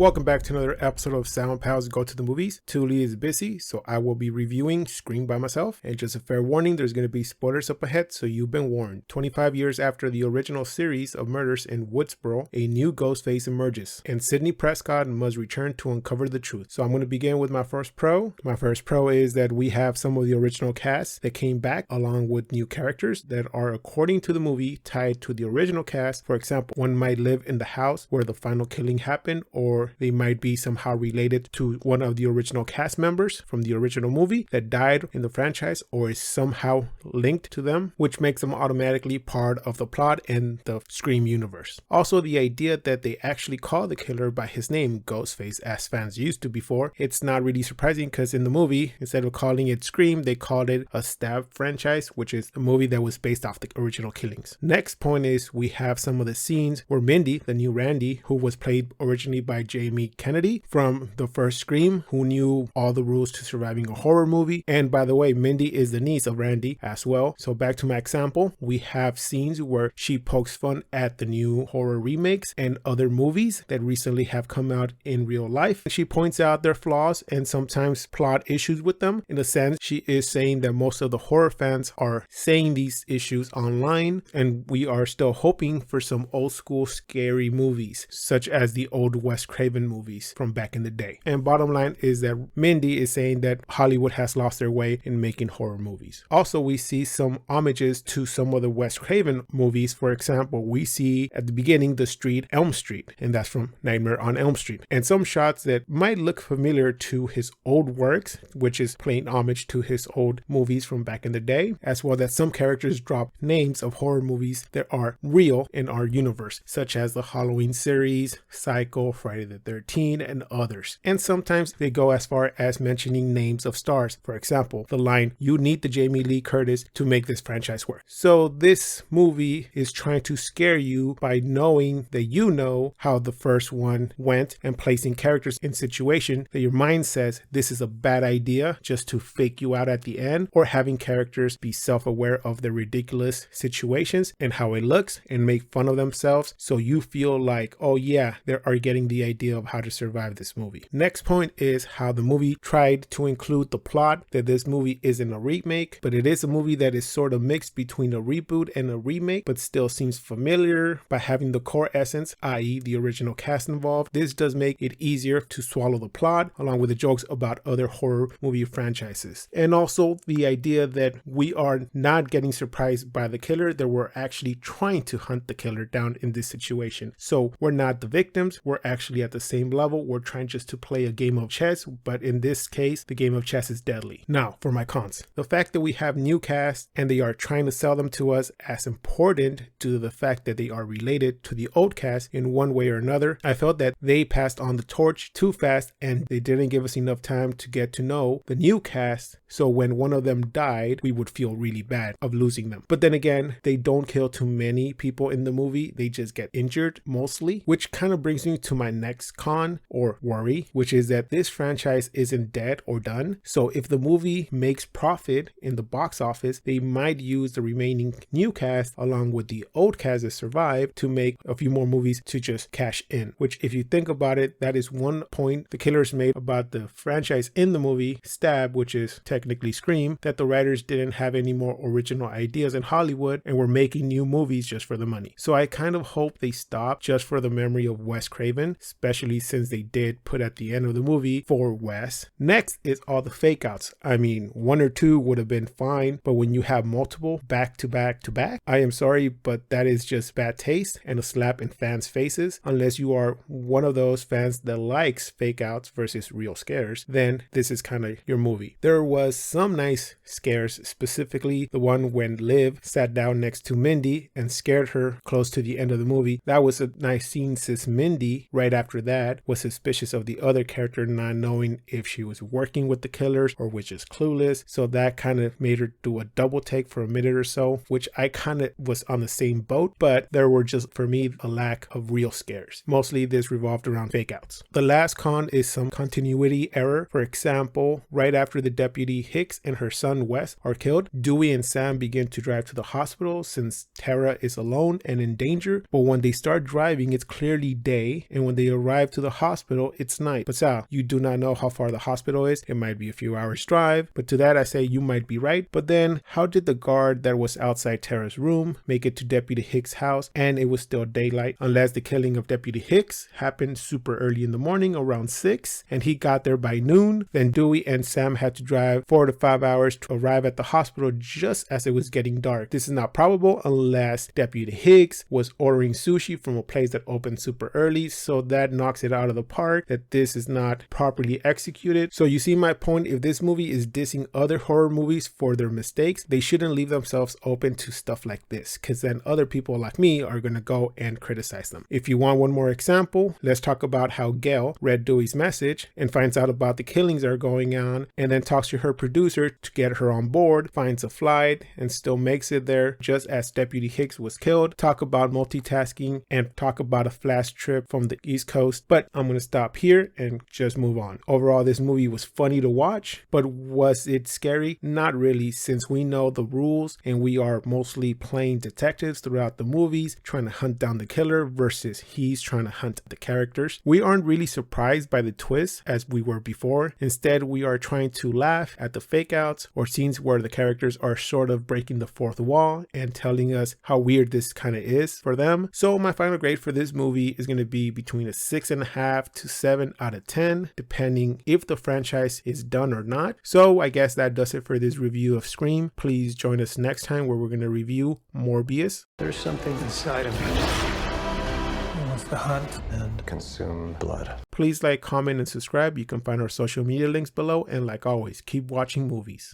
Welcome back to another episode of Sound Pals Go to the Movies. Touly is busy, so I will be reviewing Scream by myself. And just a fair warning, there's going to be spoilers up ahead, so you've been warned. 25 years after the original series of murders in Woodsboro, a new Ghostface emerges, and Sidney Prescott must return to uncover the truth. So I'm going to begin with my first pro. My first pro is that we have some of the original cast that came back, along with new characters that are, according to the movie, tied to the original cast. For example, one might live in the house where the final killing happened, or they might be somehow related to one of the original cast members from the original movie that died in the franchise, or is somehow linked to them, which makes them automatically part of the plot in the Scream universe. Also, the idea that they actually call the killer by his name, Ghostface, as fans used to before, it's not really surprising because in the movie, instead of calling it Scream, they called it a Stab franchise, which is a movie that was based off the original killings. Next point is we have some of the scenes where Mindy, the new Randy, who was played originally by Jamie Kennedy from the first Scream, who knew all the rules to surviving a horror movie. And by the way, Mindy is the niece of Randy as well. So back to my example, we have scenes where she pokes fun at the new horror remakes and other movies that recently have come out in real life. She points out their flaws and sometimes plot issues with them. In a sense, she is saying that most of the horror fans are saying these issues online, and we are still hoping for some old school scary movies, such as the old Wes Craven movies from back in the day. And bottom line is that Mindy is saying that Hollywood has lost their way in making horror movies. Also, we see some homages to some of the Wes Craven movies. For example, we see at the beginning the street Elm Street, and that's from Nightmare on Elm Street. And some shots that might look familiar to his old works, which is playing homage to his old movies from back in the day, as well as some characters drop names of horror movies that are real in our universe, such as the Halloween series, Psycho, Friday the 13th, and others. And sometimes they go as far as mentioning names of stars. For example, the line, "You need the Jamie Lee Curtis to make this franchise work." So this movie is trying to scare you by knowing that you know how the first one went and placing characters in situation that your mind says this is a bad idea just to fake you out at the end, or having characters be self-aware of their ridiculous situations and how it looks and make fun of themselves, so you feel like, oh yeah, they are getting the idea of how to survive this movie. Next point is how the movie tried to include the plot that this movie isn't a remake, but it is a movie that is sort of mixed between a reboot and a remake, but still seems familiar by having the core essence, i.e. the original cast involved. This does make it easier to swallow the plot, along with the jokes about other horror movie franchises. And also the idea that we are not getting surprised by the killer, that we're actually trying to hunt the killer down in this situation. So we're not the victims, we're actually at the same level. We're trying just to play a game of chess, but in this case, the game of chess is deadly. Now, for my cons. The fact that we have new cast and they are trying to sell them to us as important due to the fact that they are related to the old cast in one way or another. I felt that they passed on the torch too fast and they didn't give us enough time to get to know the new cast, so when one of them died, we would feel really bad of losing them. But then again, they don't kill too many people in the movie, they just get injured mostly, which kind of brings me to my next con or worry, which is that this franchise isn't dead or done. So if the movie makes profit in the box office, they might use the remaining new cast along with the old cast that survived to make a few more movies to just cash in, which if you think about it, that is one point the killers made about the franchise in the movie Stab, which is technically Scream, that the writers didn't have any more original ideas in Hollywood and were making new movies just for the money. So I kind of hope they stop just for the memory of Wes Craven, especially since they did put at the end of the movie for Wes. Next is all the fake outs. I mean, one or two would have been fine, but when you have multiple back to back to back, I am sorry, but that is just bad taste and a slap in fans' faces. Unless you are one of those fans that likes fake outs versus real scares, then this is kind of your movie. There was some nice scares, specifically the one when Liv sat down next to Mindy and scared her close to the end of the movie. That was a nice scene since Mindy, right after that, was suspicious of the other character, not knowing if she was working with the killers or was just clueless. So that kind of made her do a double take for a minute or so, which I kind of was on the same boat, but there were just, for me, a lack of real scares. Mostly this revolved around fake outs. The last con is some continuity error. For example, right after the deputy Hicks and her son Wes are killed, Dewey and Sam begin to drive to the hospital since Tara is alone and in danger, but when they start driving, it's clearly day, and when they arrive arrive to the hospital, it's night. But Sal, you do not know how far the hospital is. It might be a few hours drive, but to that I say you might be right. But then how did the guard that was outside Tara's room make it to Deputy Hicks' house and it was still daylight? Unless the killing of Deputy Hicks happened super early in the morning around 6 and he got there by noon, then Dewey and Sam had to drive 4 to 5 hours to arrive at the hospital just as it was getting dark. This is not probable unless Deputy Hicks was ordering sushi from a place that opened super early, so that knocks it out of the park that this is not properly executed. So you see my point. If this movie is dissing other horror movies for their mistakes, they shouldn't leave themselves open to stuff like this, because then other people like me are going to go and criticize them. If you want one more example, let's talk about how Gail read Dewey's message and finds out about the killings that are going on, and then talks to her producer to get her on board, finds a flight, and still makes it there just as Deputy Hicks was killed. Talk about multitasking and talk about a flash trip from the East Coast. But I'm going to stop here and just move on. Overall, this movie was funny to watch, but was it scary? Not really, since we know the rules and we are mostly playing detectives throughout the movies, trying to hunt down the killer versus he's trying to hunt the characters. We aren't really surprised by the twist as we were before. Instead, we are trying to laugh at the fake outs or scenes where the characters are sort of breaking the fourth wall and telling us how weird this kind of is for them. So my final grade for this movie is going to be between a 6.5 to 7 out of 10, depending if the franchise is done or not. So I guess that does it for this review of Scream. Please join us next time where we're going to review Morbius. There's something inside of me. He wants to hunt and consume blood. Please like, comment, and subscribe. You can find our social media links below. And like always, keep watching movies.